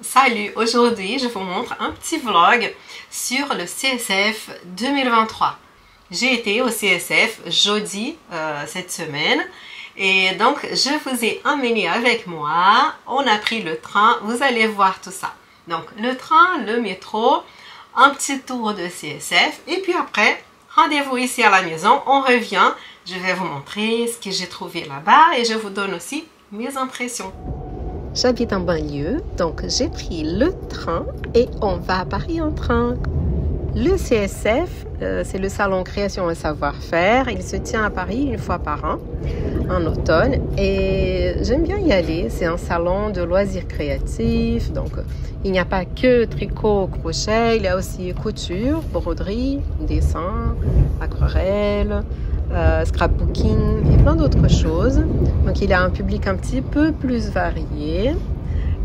Salut, aujourd'hui je vous montre un petit vlog sur le CSF 2023. J'ai été au CSF jeudi cette semaine et donc je vous ai emmené avec moi. On a pris le train, vous allez voir tout ça. Donc le train, le métro, un petit tour de CSF et puis après rendez-vous ici à la maison, on revient. Je vais vous montrer ce que j'ai trouvé là-bas et je vous donne aussi mes impressions. J'habite en banlieue, donc j'ai pris le train et on va à Paris en train. Le CSF, c'est le salon création et savoir-faire. Il se tient à Paris une fois par an, en automne. Et j'aime bien y aller. C'est un salon de loisirs créatifs. Donc, il n'y a pas que tricot, crochet. Il y a aussi couture, broderie, dessin, aquarelle, scrapbooking et plein d'autres choses. Donc il y a un public un petit peu plus varié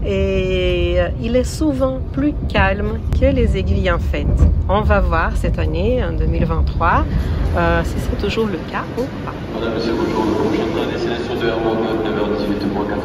et il est souvent plus calme que les aiguilles en fait. On va voir cette année, en 2023, si c'est toujours le cas ou pas. Madame, monsieur, bonjour. Le prochain train à destination de Hermann, 9h18.14.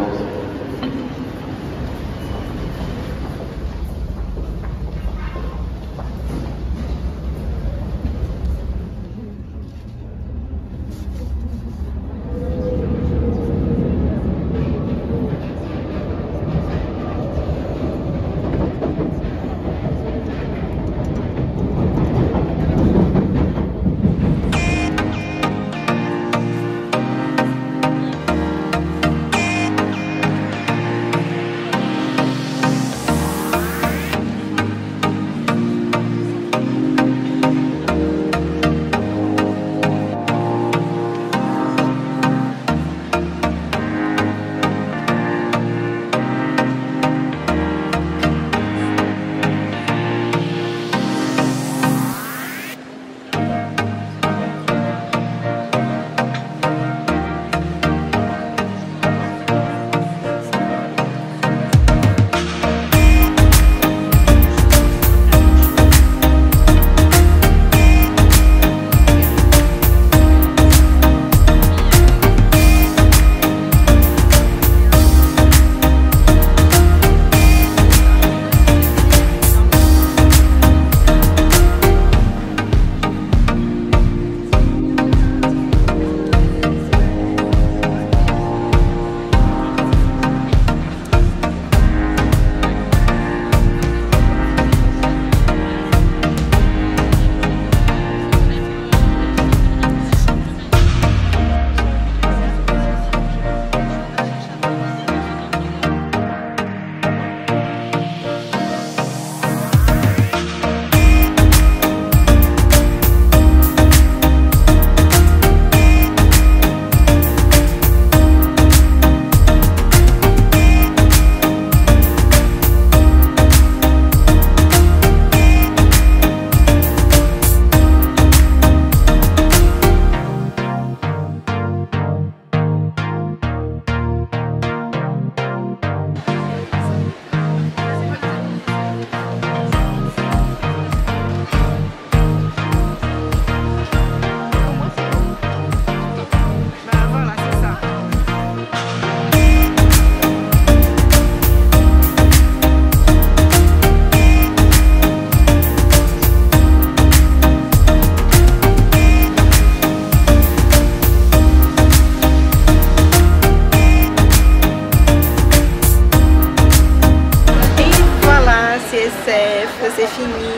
C'est fini.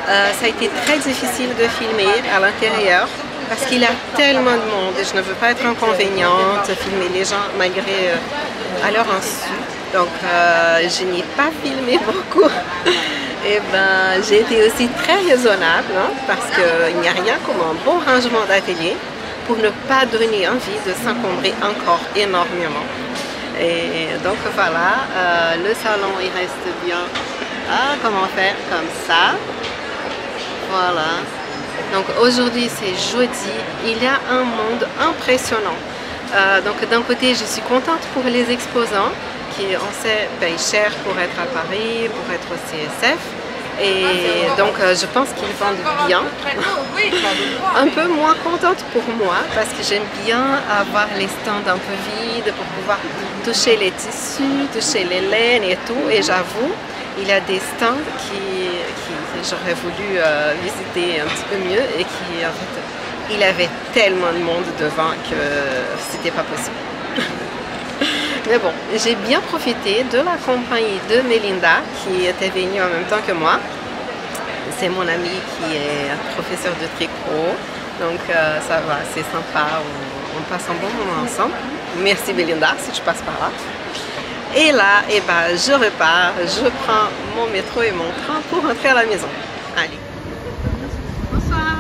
Ça a été très difficile de filmer à l'intérieur parce qu'il y a tellement de monde et je ne veux pas être inconvéniente, filmer les gens malgré à leur insu. Donc je n'ai pas filmé beaucoup. Et ben j'ai été aussi très raisonnable hein, parce qu'il n'y a rien comme un bon rangement d'atelier pour ne pas donner envie de s'encombrer encore énormément. Et donc voilà, le salon il reste bien. Ah, comment faire comme ça. Voilà. Donc aujourd'hui c'est jeudi. Il y a un monde impressionnant. Donc d'un côté je suis contente pour les exposants qui on sait payent cher pour être à Paris, pour être au CSF. Et donc je pense qu'ils vendent bien. Un peu moins contente pour moi parce que j'aime bien avoir les stands un peu vides pour pouvoir toucher les tissus, toucher les laines et tout. Et j'avoue, il y a des stands que j'aurais voulu visiter un petit peu mieux et qui en fait, il y avait tellement de monde devant que c'était pas possible. Mais bon, j'ai bien profité de la compagnie de Melinda qui était venue en même temps que moi. C'est mon amie qui est professeure de tricot, donc ça va, c'est sympa, on passe un bon moment ensemble. Merci Melinda si tu passes par là. Et là, eh ben, je repars, je prends mon métro et mon train pour rentrer à la maison. Allez. Bonsoir.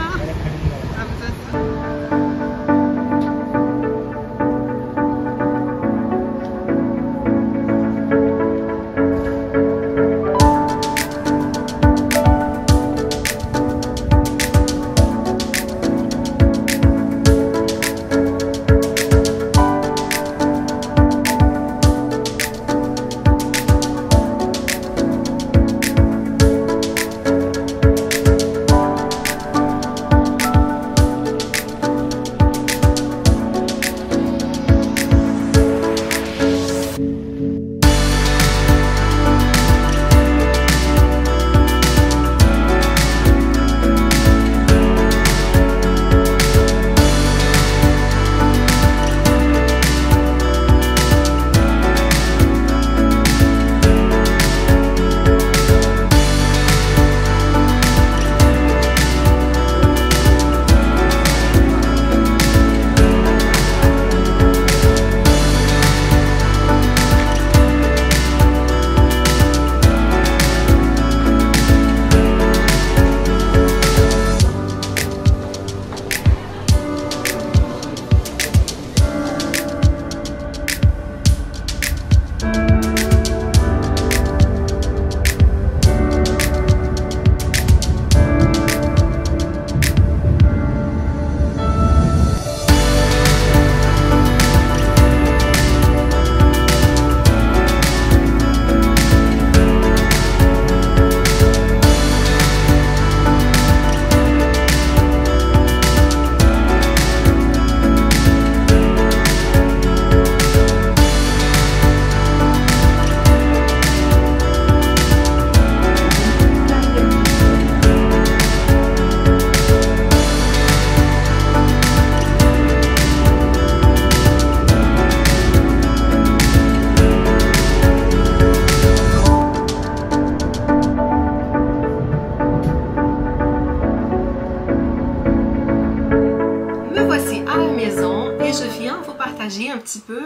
Un petit peu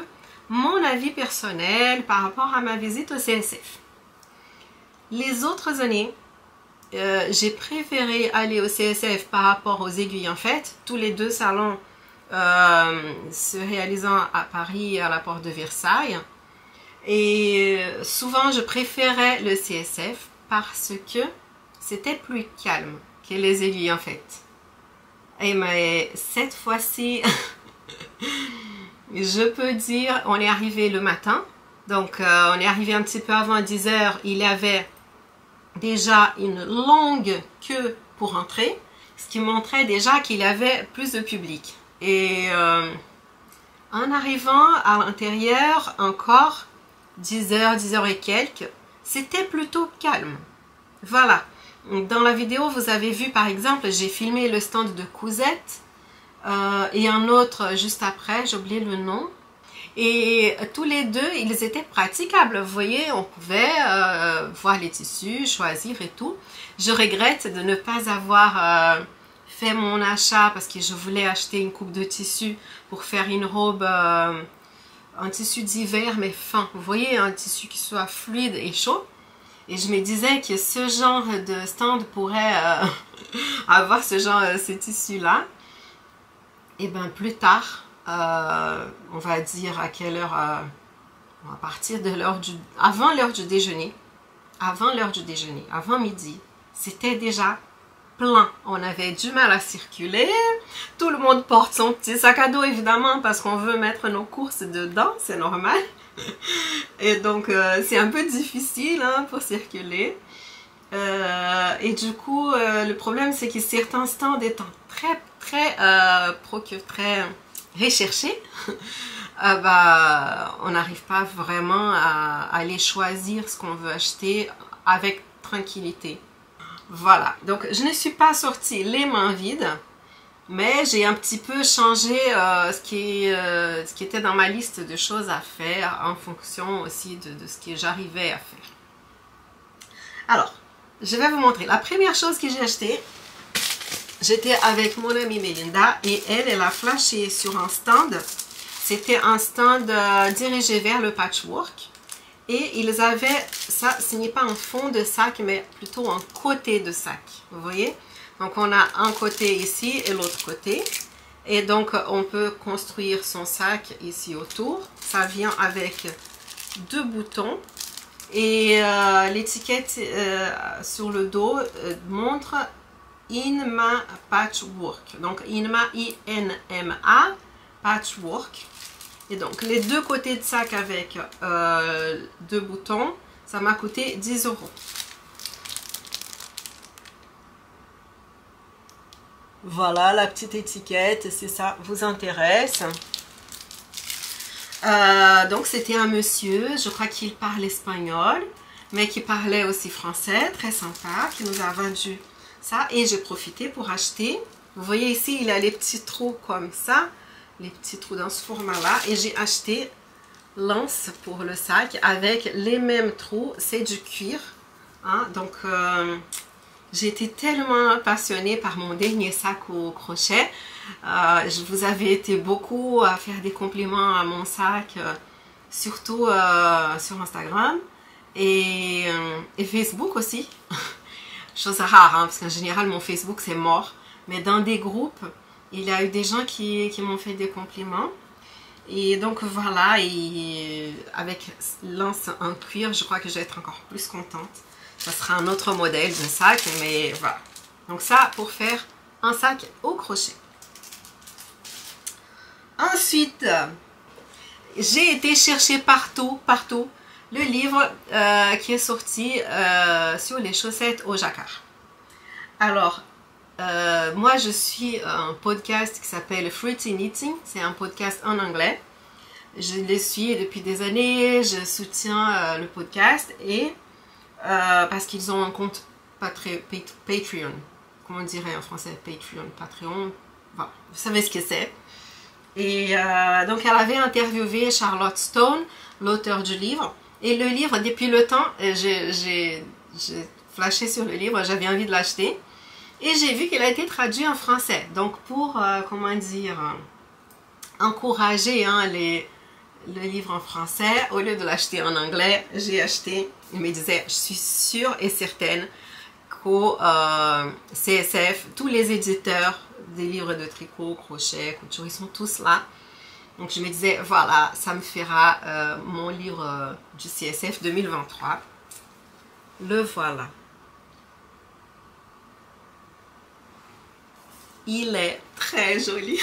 mon avis personnel par rapport à ma visite au CSF. Les autres années, j'ai préféré aller au CSF par rapport aux Aiguilles en Fête, tous les deux salons se réalisant à Paris et à la porte de Versailles. Et souvent, je préférais le CSF parce que c'était plus calme que les Aiguilles en Fête. Et mais cette fois-ci... Je peux dire, on est arrivé le matin, donc on est arrivé un petit peu avant 10 h, il y avait déjà une longue queue pour entrer, ce qui montrait déjà qu'il y avait plus de public. Et en arrivant à l'intérieur, encore 10 h, 10 h et quelques, c'était plutôt calme. Voilà, dans la vidéo vous avez vu par exemple, j'ai filmé le stand de Cousette, et un autre juste après, j'ai oublié le nom. Et tous les deux, ils étaient praticables. Vous voyez, on pouvait voir les tissus, choisir et tout. Je regrette de ne pas avoir fait mon achat parce que je voulais acheter une coupe de tissu pour faire une robe, un tissu d'hiver mais fin. Vous voyez, un tissu qui soit fluide et chaud. Et je me disais que ce genre de stand pourrait avoir ces tissus-là. Et bien plus tard, on va dire à quelle heure, à partir de avant l'heure du déjeuner, avant midi, c'était déjà plein. On avait du mal à circuler, tout le monde porte son petit sac à dos évidemment parce qu'on veut mettre nos courses dedans, c'est normal. Et donc c'est un peu difficile hein, pour circuler. Et du coup, le problème, c'est que certains stands étant très recherchés, on n'arrive pas vraiment à aller choisir ce qu'on veut acheter avec tranquillité. Voilà, donc je ne suis pas sortie les mains vides, mais j'ai un petit peu changé ce qui était dans ma liste de choses à faire en fonction aussi de ce que j'arrivais à faire. Alors, je vais vous montrer. La première chose que j'ai acheté, j'étais avec mon amie Melinda et elle a flashé sur un stand. C'était un stand dirigé vers le patchwork. Et ils avaient, ça, ce n'est pas un fond de sac, mais plutôt un côté de sac. Vous voyez? Donc, on a un côté ici et l'autre côté. Et donc, on peut construire son sac ici autour. Ça vient avec 2 boutons. Et l'étiquette sur le dos montre Inma Patchwork. Donc, Inma, I-N-M-A, Patchwork. Et donc, les 2 côtés de sac avec 2 boutons, ça m'a coûté 10 €. Voilà la petite étiquette, si ça vous intéresse. Donc, c'était un monsieur, je crois qu'il parle espagnol, mais qui parlait aussi français, très sympa, qui nous a vendu ça. Et j'ai profité pour acheter. Vous voyez ici, il a les petits trous comme ça. Les petits trous dans ce format-là. Et j'ai acheté l'anse pour le sac avec les mêmes trous. C'est du cuir. Hein? Donc, j'ai été tellement passionnée par mon dernier sac au crochet. Je vous avais été beaucoup à faire des compliments à mon sac, surtout sur Instagram et Facebook aussi. Chose rare, hein, parce qu'en général, mon Facebook, c'est mort. Mais dans des groupes, il y a eu des gens qui m'ont fait des compliments. Et donc voilà, et avec l'anse en cuir, je crois que je vais être encore plus contente. Ça sera un autre modèle de sac, mais voilà. Donc ça, pour faire un sac au crochet. Ensuite, j'ai été chercher partout, le livre qui est sorti sur les chaussettes au jacquard. Alors, moi, je suis un podcast qui s'appelle Fruity Knitting. C'est un podcast en anglais. Je le suis depuis des années. Je soutiens le podcast et parce qu'ils ont un compte Patreon. Comment on dirait en français? Patreon. Voilà, vous savez ce que c'est. Et donc, elle avait interviewé Charlotte Stone, l'auteur du livre. Et le livre, depuis le temps, j'ai flashé sur le livre. J'avais envie de l'acheter. Et j'ai vu qu'il a été traduit en français. Donc pour, comment dire, encourager hein, le livre en français, au lieu de l'acheter en anglais, j'ai acheté. Il me disait, je suis sûre et certaine qu'au CSF, tous les éditeurs des livres de tricot, crochet, couture, ils sont tous là. Donc je me disais, voilà, ça me fera mon livre du CSF 2023. Le voilà. Il est très joli.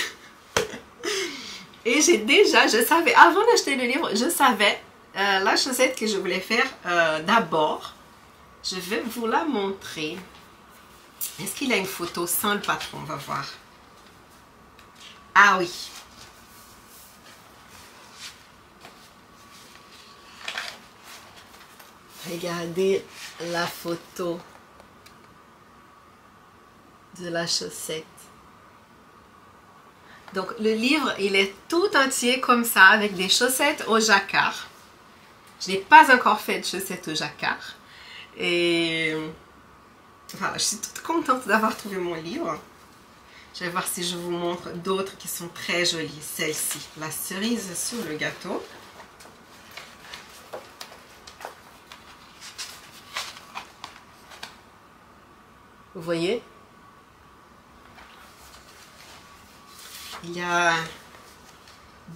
Et je savais, avant d'acheter le livre, je savais la chaussette que je voulais faire d'abord. Je vais vous la montrer. Est-ce qu'il a une photo sans le patron? On va voir. Ah oui. Regardez la photo de la chaussette. Donc le livre, il est tout entier comme ça, avec des chaussettes au jacquard. Je n'ai pas encore fait de chaussettes au jacquard. Et voilà, je suis toute contente d'avoir trouvé mon livre. Je vais voir si je vous montre d'autres qui sont très jolies. Celle-ci, la cerise sur le gâteau. Vous voyez? Il y a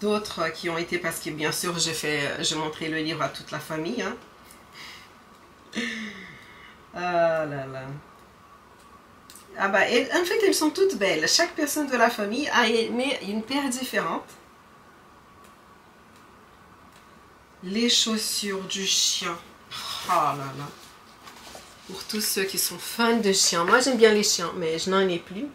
d'autres qui ont été, parce que bien sûr j'ai montré le livre à toute la famille. Hein. Ah là là. Ah bah, en fait, elles sont toutes belles. Chaque personne de la famille a aimé une paire différente. Les chaussures du chien. Oh là là. Pour tous ceux qui sont fans de chiens. Moi, j'aime bien les chiens, mais je n'en ai plus.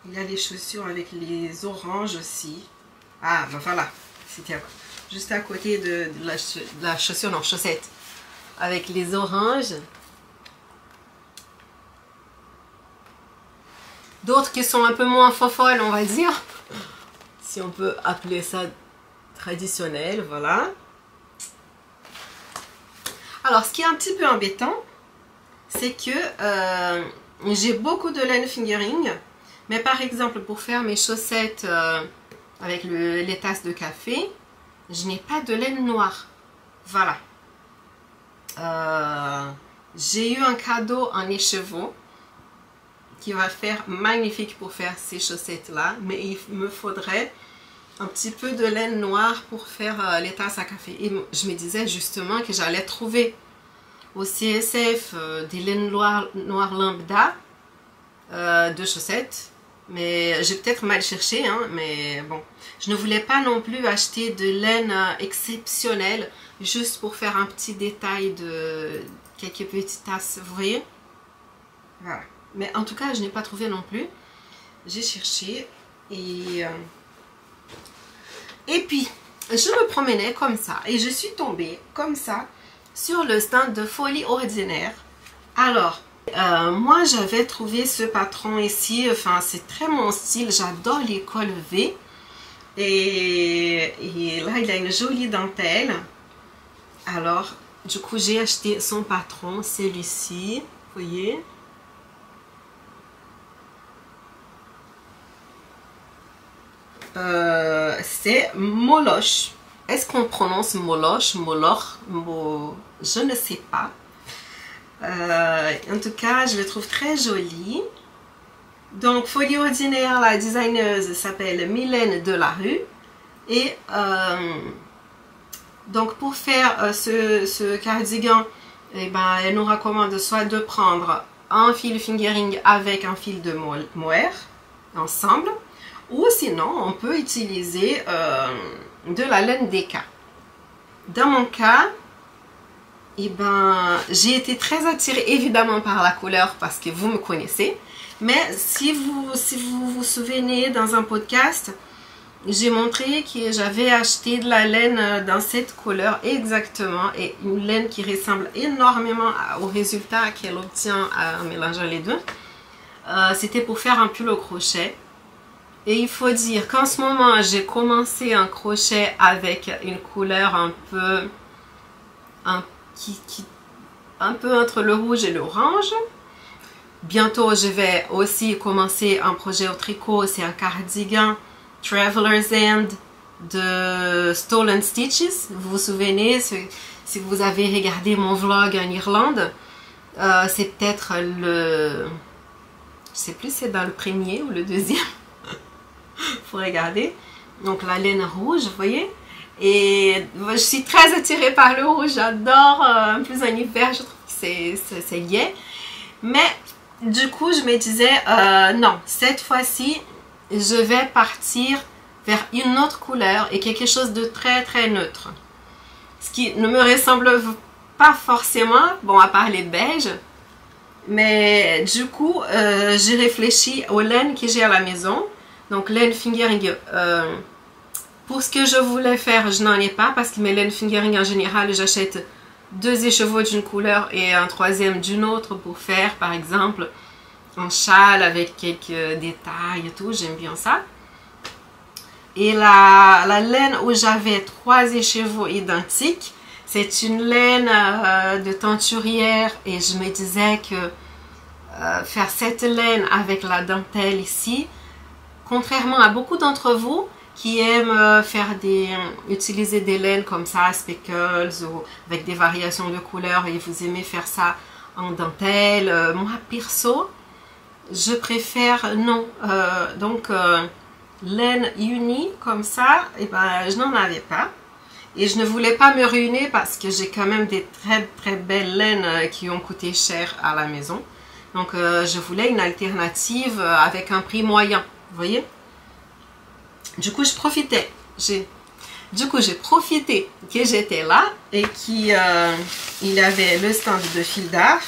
Il y a des chaussures avec les oranges aussi. Ah, ben voilà. C'était juste à côté de la chaussure, non, chaussette. Avec les oranges. D'autres qui sont un peu moins folles, on va dire. Si on peut appeler ça traditionnel, voilà. Alors, ce qui est un petit peu embêtant, c'est que j'ai beaucoup de laine fingering. Mais par exemple, pour faire mes chaussettes avec les tasses de café, je n'ai pas de laine noire. Voilà. J'ai eu un cadeau en écheveau qui va faire magnifique pour faire ces chaussettes-là. Mais il me faudrait un petit peu de laine noire pour faire les tasses à café. Et je me disais justement que j'allais trouver au CSF des laines noires lambda de chaussettes. Mais j'ai peut-être mal cherché, hein, mais bon. Je ne voulais pas non plus acheter de laine exceptionnelle, juste pour faire un petit détail de quelques petites tasses, vous voyez? Voilà. Mais en tout cas, je n'ai pas trouvé non plus. J'ai cherché et puis, je me promenais comme ça et je suis tombée comme ça sur le stand de Folie Ordinaire. Alors, moi j'avais trouvé ce patron ici, enfin c'est très mon style, j'adore les cols V et là il a une jolie dentelle. Alors du coup j'ai acheté son patron, celui-ci, vous voyez. C'est Moloch. Est-ce qu'on prononce Moloch, Moloch, je ne sais pas. En tout cas, je le trouve très joli. Donc, Folie Ordinaire, la designeuse s'appelle Mylène Delarue. Et donc, pour faire ce cardigan, eh ben, elle nous recommande soit de prendre un fil fingering avec un fil de mohair ensemble. Ou sinon, on peut utiliser de la laine DK. Dans mon cas, eh ben, j'ai été très attirée évidemment par la couleur parce que vous me connaissez. Mais si vous vous souvenez, dans un podcast, j'ai montré que j'avais acheté de la laine dans cette couleur exactement. Et une laine qui ressemble énormément au résultat qu'elle obtient en mélangeant les deux. C'était pour faire un pull au crochet. Et il faut dire qu'en ce moment, j'ai commencé un crochet avec une couleur un peu entre le rouge et l'orange. Bientôt, je vais aussi commencer un projet au tricot. C'est un cardigan Traveler's End de Stolen Stitches. Vous vous souvenez, si vous avez regardé mon vlog en Irlande, c'est peut-être le... Je sais plus si c'est dans le premier ou le deuxième. Faut regarder. Donc la laine rouge, vous voyez. Et je suis très attirée par le rouge, j'adore, en plus en hiver, je trouve que c'est gai. Mais du coup, je me disais, non, cette fois-ci, je vais partir vers une autre couleur et quelque chose de très très neutre. Ce qui ne me ressemble pas forcément, bon, à part les beiges. Mais du coup, j'ai réfléchi aux laines que j'ai à la maison. Donc, laine fingering, pour ce que je voulais faire, je n'en ai pas parce que mes laines fingering en général, j'achète 2 écheveaux d'une couleur et un troisième d'une autre pour faire, par exemple, un châle avec quelques détails et tout. J'aime bien ça. Et la laine où j'avais 3 écheveaux identiques, c'est une laine de teinturière et je me disais que faire cette laine avec la dentelle ici, contrairement à beaucoup d'entre vous qui aiment utiliser des laines comme ça, speckles ou avec des variations de couleurs et vous aimez faire ça en dentelle, moi perso, je préfère non. Donc laine unie comme ça, et ben, je n'en avais pas. Et je ne voulais pas me ruiner parce que j'ai quand même des très très belles laines qui ont coûté cher à la maison. Donc je voulais une alternative avec un prix moyen, vous voyez. Du coup je profitais, j'ai profité que j'étais là et qu'il y avait le stand de fil d'art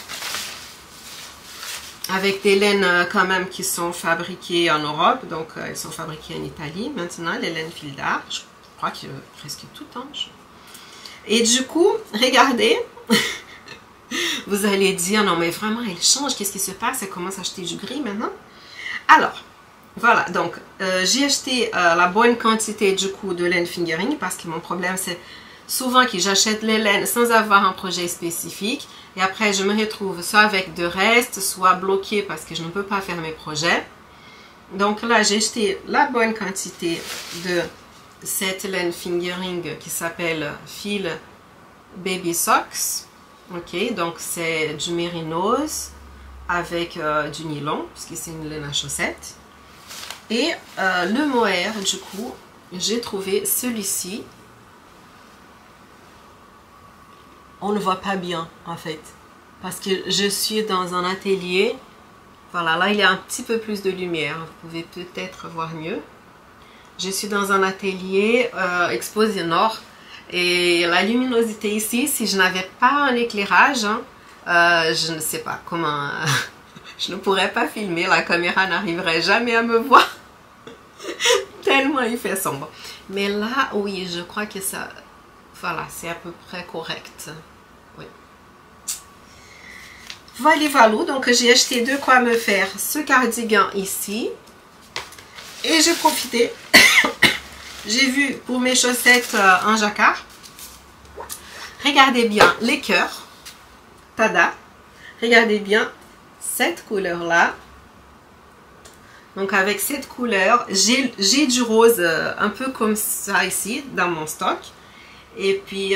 avec des laines quand même qui sont fabriquées en Europe, donc elles sont fabriquées en Italie maintenant, les laines fil d'art, je crois que presque toutes, hein. Et du coup, regardez, vous allez dire, non mais vraiment elle change, qu'est-ce qui se passe, elle commence à acheter du gris maintenant. Alors, voilà, donc j'ai acheté la bonne quantité du coup de laine fingering, parce que mon problème c'est souvent que j'achète les laines sans avoir un projet spécifique et après je me retrouve soit avec de restes, soit bloquée parce que je ne peux pas faire mes projets. Donc là j'ai acheté la bonne quantité de cette laine fingering qui s'appelle Fil Baby Socks. Ok, donc c'est du mérinos avec du nylon, puisque c'est une laine à chaussettes. Et le mohair, du coup, j'ai trouvé celui-ci. On ne voit pas bien, en fait, parce que je suis dans un atelier. Voilà, là, il y a un petit peu plus de lumière. Vous pouvez peut-être voir mieux. Je suis dans un atelier exposé nord. Et la luminosité ici, si je n'avais pas un éclairage, hein, je ne sais pas comment... je ne pourrais pas filmer, la caméra n'arriverait jamais à me voir. Tellement il fait sombre. Mais là, oui, je crois que ça... Voilà, c'est à peu près correct. Oui. Voilà, donc j'ai acheté de quoi me faire ce cardigan ici. Et j'ai profité. J'ai vu pour mes chaussettes en jacquard. Regardez bien les cœurs. Tada. Regardez bien cette couleur-là. Donc avec cette couleur, j'ai du rose un peu comme ça ici dans mon stock. Et puis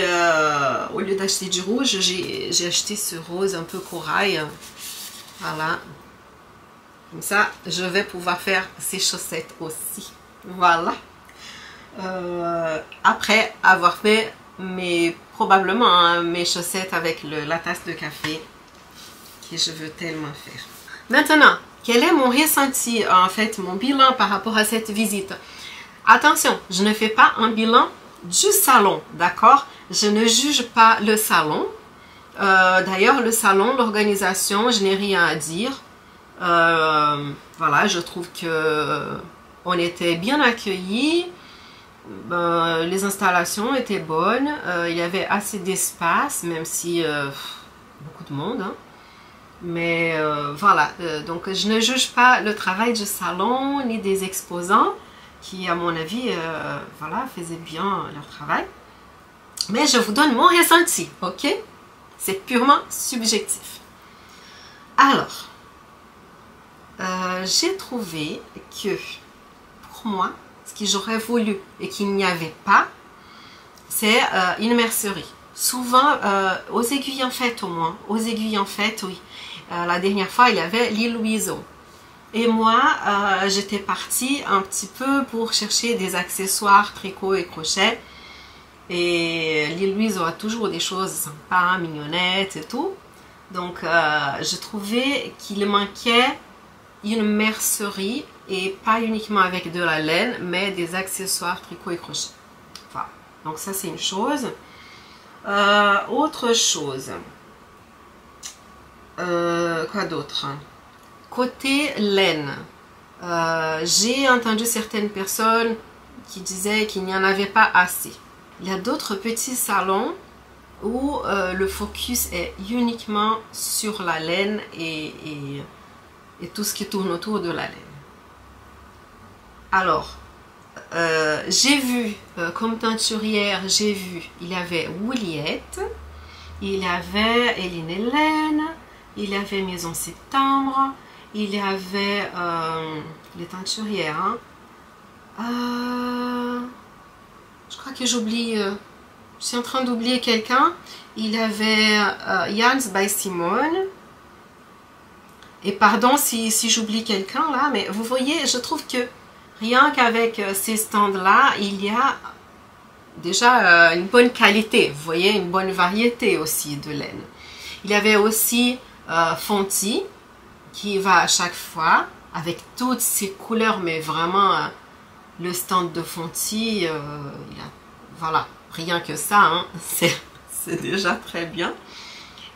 au lieu d'acheter du rouge, j'ai acheté ce rose un peu corail. Voilà. Comme ça, je vais pouvoir faire ces chaussettes aussi. Voilà. Après avoir fait probablement hein, mes chaussettes avec la tasse de café que je veux tellement faire. Maintenant, quel est mon ressenti, en fait, mon bilan par rapport à cette visite? Attention, je ne fais pas un bilan du salon, d'accord? Je ne juge pas le salon. D'ailleurs, le salon, l'organisation, je n'ai rien à dire. Voilà, je trouve que on était bien accueillis. Les installations étaient bonnes. Il y avait assez d'espace, même si beaucoup de monde. Hein. Mais voilà, donc je ne juge pas le travail du salon ni des exposants qui, à mon avis, voilà, faisaient bien leur travail. Mais je vous donne mon ressenti, ok? C'est purement subjectif. Alors, j'ai trouvé que, pour moi, ce que j'aurais voulu et qu'il n'y avait pas, c'est une mercerie. Souvent, aux aiguilles en fait au moins, aux aiguilles en fait, oui. La dernière fois, il y avait l'île Louiseau. Et moi, j'étais partie un petit peu pour chercher des accessoires, tricot et crochet. Et l'île Louiseau a toujours des choses sympas, mignonnettes et tout. Donc, je trouvais qu'il manquait une mercerie et pas uniquement avec de la laine, mais des accessoires, tricot et crochet. Voilà. Donc, ça, c'est une chose. Autre chose. Quoi d'autre? Côté laine, j'ai entendu certaines personnes qui disaient qu'il n'y en avait pas assez. Il y a d'autres petits salons où le focus est uniquement sur la laine et tout ce qui tourne autour de la laine. Alors, j'ai vu, comme teinturière, j'ai vu, il y avait Wouliette, il y avait Eline Hélène, il y avait Maison Septembre, il y avait les teinturières. Hein. Je crois que j'oublie, je suis en train d'oublier quelqu'un. Il y avait Jans by Simone. Et pardon si j'oublie quelqu'un là, mais vous voyez, je trouve que rien qu'avec ces stands-là, il y a déjà une bonne qualité, vous voyez, une bonne variété aussi de laine. Il y avait aussi Fonty, qui va à chaque fois avec toutes ces couleurs, mais vraiment le stand de Fonty, voilà, rien que ça, hein, c'est déjà très bien.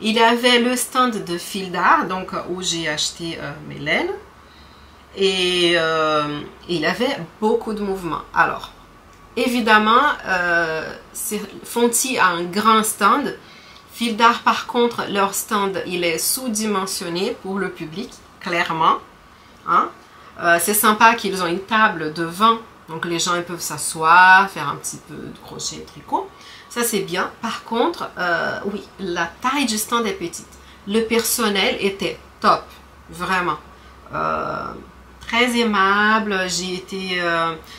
Il avait le stand de fil d'art, donc où j'ai acheté mes laines. Et il avait beaucoup de mouvements. Alors, évidemment, Fonty a un grand stand. Fil d'art, par contre, leur stand, il est sous-dimensionné pour le public, clairement. Hein? C'est sympa qu'ils ont une table devant, donc les gens ils peuvent s'asseoir, faire un petit peu de crochet et tricot. Ça, c'est bien. Par contre, oui, la taille du stand est petite. Le personnel était top, vraiment. Très aimable. J'ai été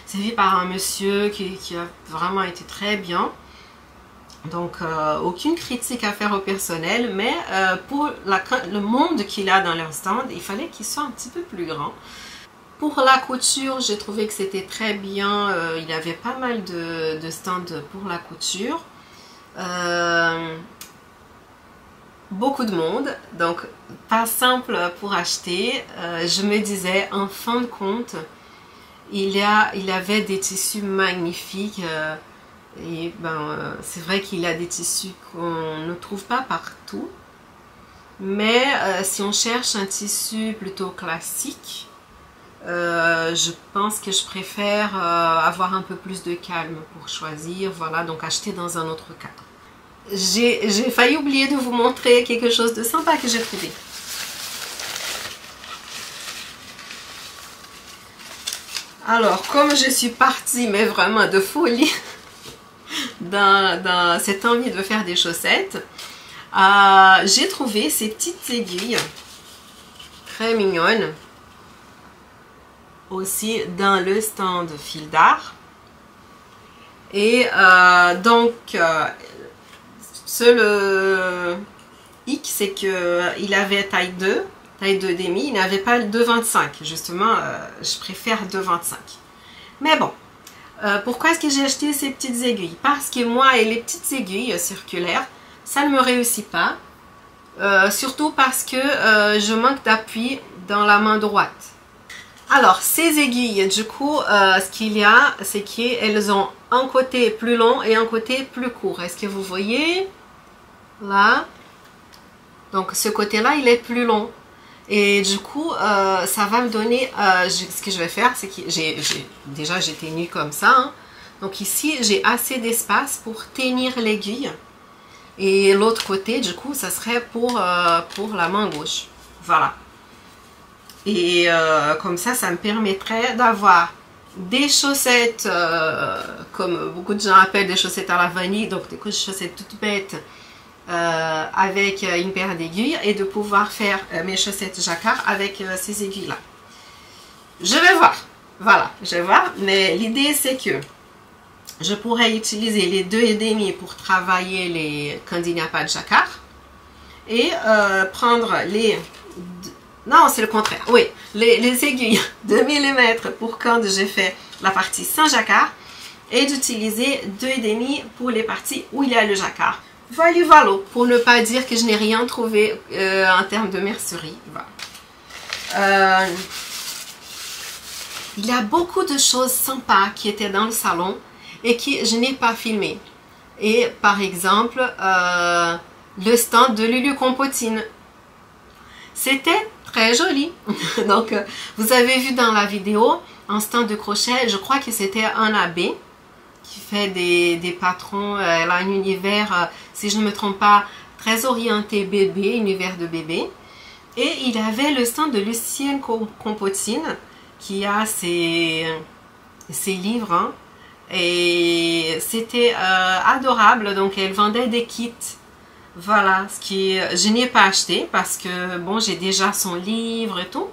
servie par un monsieur qui a vraiment été très bien. Donc, aucune critique à faire au personnel, mais pour le monde qu'il a dans leur stand, il fallait qu'il soit un petit peu plus grand. Pour la couture, j'ai trouvé que c'était très bien. Il y avait pas mal de stands pour la couture. Beaucoup de monde, donc pas simple pour acheter. Je me disais, en fin de compte, il avait des tissus magnifiques. Et c'est vrai qu'il y a des tissus qu'on ne trouve pas partout. Mais si on cherche un tissu plutôt classique, je pense que je préfère avoir un peu plus de calme pour choisir, voilà, donc acheter dans un autre cadre. J'ai failli oublier de vous montrer quelque chose de sympa que j'ai trouvé. Alors, comme je suis partie, mais vraiment de folie, dans cette envie de faire des chaussettes, j'ai trouvé ces petites aiguilles très mignonnes aussi dans le stand fil d'art. Et donc seul hic, c'est qu'il avait taille 2,5, il n'avait pas le 2,25. Justement, je préfère 2,25. Mais bon, pourquoi est-ce que j'ai acheté ces petites aiguilles? Parce que moi et les petites aiguilles circulaires, ça ne me réussit pas. Surtout parce que je manque d'appui dans la main droite. Alors, ces aiguilles, du coup, ce qu'il y a, c'est qu'elles ont un côté plus long et un côté plus court. Est-ce que vous voyez? Là. Donc, ce côté-là, il est plus long. Et du coup, ça va me donner... ce que je vais faire, c'est que déjà, j'ai teigné comme ça. Hein. Donc, ici, j'ai assez d'espace pour tenir l'aiguille. Et l'autre côté, du coup, ça serait pour la main gauche. Voilà. Et comme ça me permettrait d'avoir des chaussettes, comme beaucoup de gens appellent des chaussettes à la vanille, donc des chaussettes toutes bêtes avec une paire d'aiguilles, et de pouvoir faire mes chaussettes jacquard avec ces aiguilles-là. Je vais voir, voilà, je vais voir, mais l'idée c'est que je pourrais utiliser les 2,5 pour travailler quand il n'y a pas de jacquard, et prendre les... Non, c'est le contraire. Oui, les aiguilles de millimètres pour quand j'ai fait la partie sans jacquard, et d'utiliser 2,5 pour les parties où il y a le jacquard. Voilà, pour ne pas dire que je n'ai rien trouvé en termes de mercerie. Voilà. Il y a beaucoup de choses sympas qui étaient dans le salon et que je n'ai pas filmé. Et par exemple, le stand de Lulu Compotine. C'était très joli. Donc, vous avez vu dans la vidéo un stand de crochet, je crois que c'était un abbé qui fait des patrons. Elle a un univers, si je ne me trompe pas, très orienté bébé, univers de bébé. Et il avait le stand de Lucienne Compotine qui a ses livres. Hein. Et c'était adorable. Donc, elle vendait des kits. Voilà, ce qui je n'ai pas acheté parce que bon, j'ai déjà son livre et tout.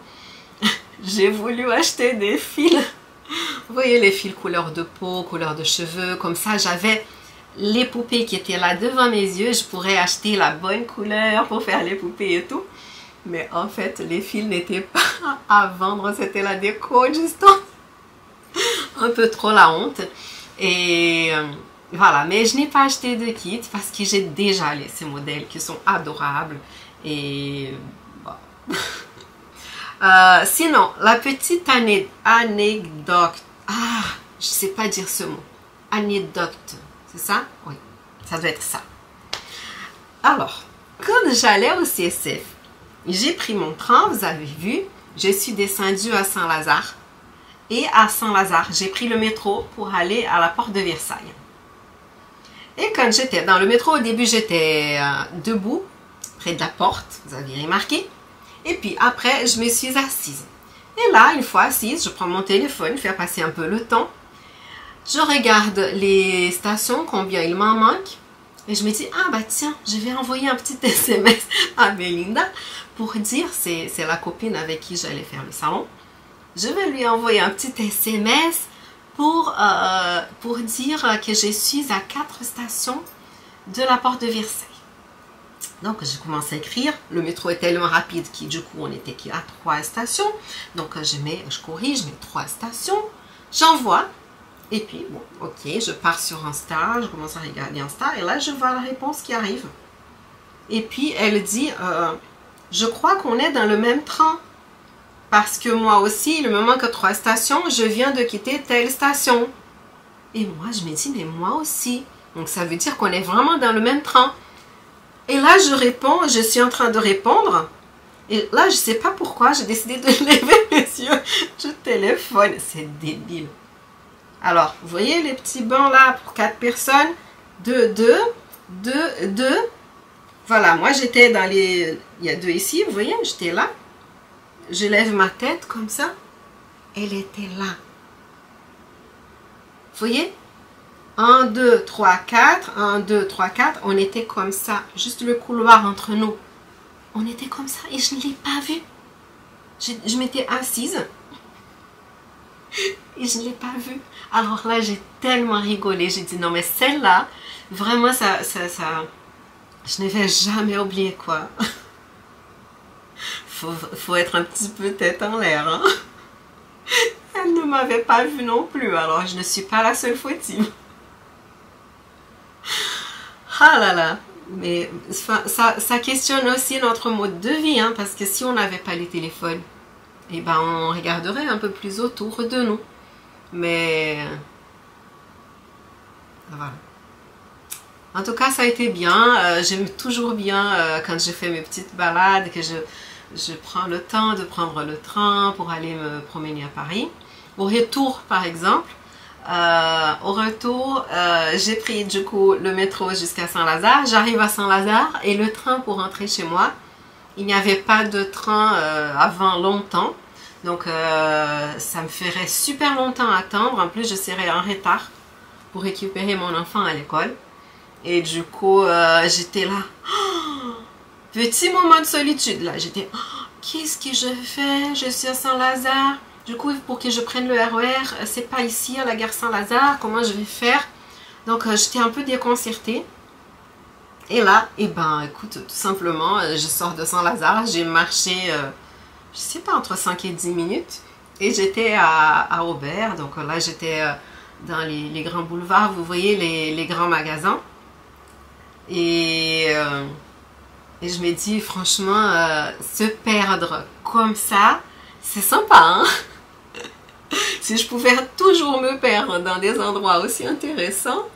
J'ai voulu acheter des fils. Vous voyez les fils couleur de peau, couleur de cheveux, comme ça j'avais les poupées qui étaient là devant mes yeux. Je pourrais acheter la bonne couleur pour faire les poupées et tout. Mais en fait, les fils n'étaient pas à vendre, c'était la déco du stand. Un peu trop la honte. Et voilà, mais je n'ai pas acheté de kit parce que j'ai déjà ces modèles qui sont adorables. Et bon. Sinon, la petite anecdote. Ah, je sais pas dire ce mot. Anecdote, c'est ça? Oui, ça doit être ça. Alors, quand j'allais au CSF, j'ai pris mon train, vous avez vu, je suis descendue à Saint-Lazare. Et à Saint-Lazare, j'ai pris le métro pour aller à la porte de Versailles. Et quand j'étais dans le métro, au début, j'étais debout, près de la porte, vous avez remarqué. Et puis après, je me suis assise. Et là, une fois assise, je prends mon téléphone, faire passer un peu le temps. Je regarde les stations, combien il m'en manque. Et je me dis, ah bah tiens, je vais envoyer un petit SMS à Belinda pour dire, c'est la copine avec qui j'allais faire le salon. Je vais lui envoyer un petit SMS pour dire que je suis à 4 stations de la porte de Versailles. Donc, j'ai commencé à écrire. Le métro est tellement rapide que du coup, on était à 3 stations. Donc, je corrige, je mets 3 stations. J'envoie. Et puis, bon, ok, je pars sur Insta. Je commence à regarder Insta. Et là, je vois la réponse qui arrive. Et puis, elle dit, je crois qu'on est dans le même train. Parce que moi aussi, il me manque 3 stations. Je viens de quitter telle station. Et moi, je me dis, mais moi aussi. Donc, ça veut dire qu'on est vraiment dans le même train. Et là, je réponds, je suis en train de répondre. Et là, je ne sais pas pourquoi, j'ai décidé de lever les yeux du téléphone. C'est débile. Alors, vous voyez les petits bancs là pour 4 personnes. 2, 2, 2, 2. Voilà, moi j'étais dans les... Il y a 2 ici, vous voyez, j'étais là. Je lève ma tête comme ça. Elle était là. Vous voyez? 1, 2, 3, 4. 1, 2, 3, 4. On était comme ça. Juste le couloir entre nous. On était comme ça et je ne l'ai pas vu. Je m'étais assise. Et je ne l'ai pas vu. Alors là, j'ai tellement rigolé. J'ai dit non mais celle-là, vraiment ça, je ne vais jamais oublier quoi. Faut être un petit peu tête en l'air. Hein? Elle ne m'avait pas vu non plus. Alors je ne suis pas la seule fautive. Ah là là. Mais ça questionne aussi notre mode de vie. Hein, parce que si on n'avait pas les téléphones, eh ben on regarderait un peu plus autour de nous. Mais voilà. En tout cas, ça a été bien. J'aime toujours bien quand je fais mes petites balades, que je prends le temps de prendre le train pour aller me promener à Paris. Au retour, par exemple, j'ai pris du coup le métro jusqu'à Saint-Lazare. J'arrive à Saint-Lazare et le train pour rentrer chez moi, il n'y avait pas de train avant longtemps. Donc, ça me ferait super longtemps à attendre. En plus, je serais en retard pour récupérer mon enfant à l'école. Et du coup, j'étais là. Oh, petit moment de solitude, là. J'étais, oh, qu'est-ce que je fais? Je suis à Saint-Lazare. Du coup, pour que je prenne le RER, c'est pas ici, à la gare Saint-Lazare. Comment je vais faire? Donc, j'étais un peu déconcertée. Et là, eh ben, écoute, tout simplement, je sors de Saint-Lazare. J'ai marché... je sais pas, entre 5 et 10 minutes. Et j'étais à Aubert. Donc là, j'étais dans les grands boulevards. Vous voyez les grands magasins. Et je me dis, franchement, se perdre comme ça, c'est sympa. Hein? Si je pouvais toujours me perdre dans des endroits aussi intéressants.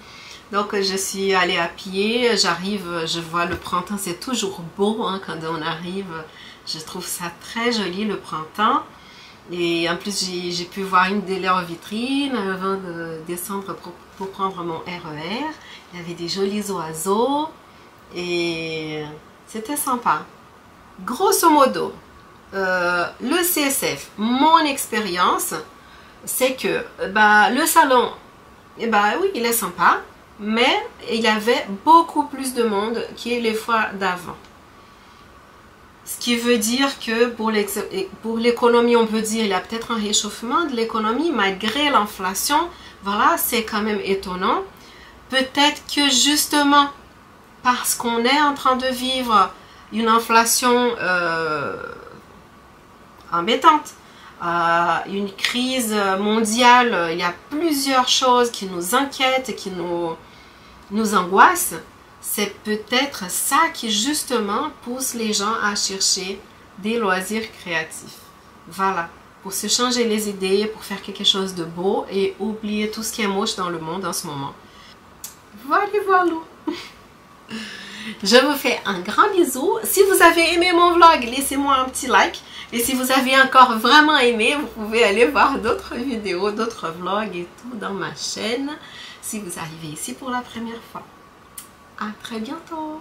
Donc, je suis allée à pied. J'arrive, je vois le printemps. C'est toujours beau hein, quand on arrive. Je trouve ça très joli le printemps. Et en plus, j'ai pu voir une de leurs vitrines avant de descendre pour prendre mon RER. Il y avait des jolis oiseaux. Et c'était sympa. Grosso modo, le CSF, mon expérience, c'est que le salon, oui, il est sympa. Mais il y avait beaucoup plus de monde que les fois d'avant. Ce qui veut dire que pour l'économie, on peut dire qu'il y a peut-être un réchauffement de l'économie malgré l'inflation. Voilà, c'est quand même étonnant. Peut-être que justement, parce qu'on est en train de vivre une inflation embêtante, une crise mondiale, il y a plusieurs choses qui nous inquiètent, qui nous angoissent. C'est peut-être ça qui justement pousse les gens à chercher des loisirs créatifs. Voilà, pour se changer les idées, pour faire quelque chose de beau et oublier tout ce qui est moche dans le monde en ce moment. Voilà, voilà. Je vous fais un grand bisou. Si vous avez aimé mon vlog, laissez-moi un petit like. Et si vous avez encore vraiment aimé, vous pouvez aller voir d'autres vidéos, d'autres vlogs et tout dans ma chaîne. Si vous arrivez ici pour la première fois. À très bientôt.